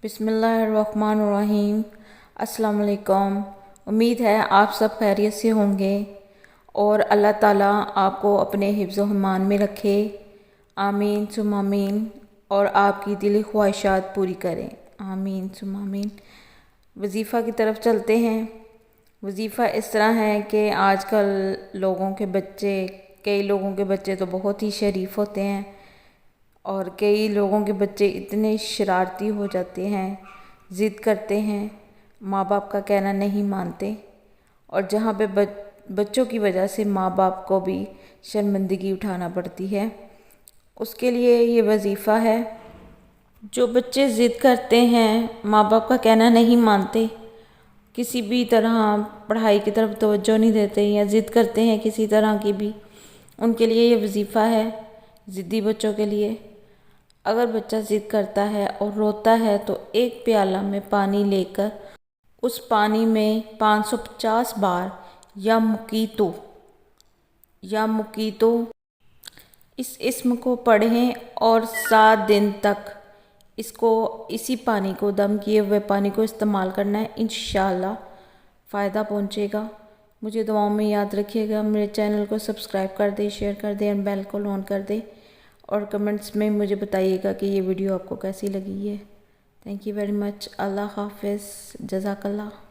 بسم اللہ الرحمن الرحیم۔ السلام علیکم۔ امید ہے آپ سب خیریت سے ہوں گے اور اللہ تعالیٰ آپ کو اپنے حفظ و امان میں رکھے، آمین ثم آمین، اور آپ کی دلی خواہشات پوری کریں، آمین ثم آمین۔ وظیفہ کی طرف چلتے ہیں۔ وظیفہ اس طرح ہے کہ آج کل کئی لوگوں کے بچے تو بہت ہی شریف ہوتے ہیں، اور کئی لوگوں کے بچے اتنے شرارتی ہو جاتے ہیں، ضد کرتے ہیں، ماں باپ کا کہنا نہیں مانتے، اور جہاں پہ بچوں کی وجہ سے ماں باپ کو بھی شرمندگی اٹھانا پڑتی ہے، اس کے لیے یہ وظیفہ ہے۔ جو بچے ضد کرتے ہیں، ماں باپ کا کہنا نہیں مانتے، کسی بھی طرح پڑھائی کی طرف توجہ نہیں دیتے یا ضد کرتے ہیں کسی طرح کی بھی، ان کے لیے یہ وظیفہ ہے، ضدی بچوں کے لیے۔ اگر بچہ ضد کرتا ہے اور روتا ہے تو ایک پیالہ میں پانی لے کر اس پانی میں 550 بار یا مکیتو اس اسم کو پڑھیں اور 7 دن تک اسی پانی کو، دم کیے ہوئے پانی کو استعمال کرنا ہے۔ انشاءاللہ فائدہ پہنچے گا۔ مجھے دعاؤں میں یاد رکھیے گا۔ میرے چینل کو سبسکرائب کر دیں، شیئر کر دیں اور بیل کو آن کر دیں، اور کمنٹس میں مجھے بتائیے گا کہ یہ ویڈیو آپ کو کیسی لگی ہے۔ Thank you very much. اللہ حافظ۔ جزاک اللہ۔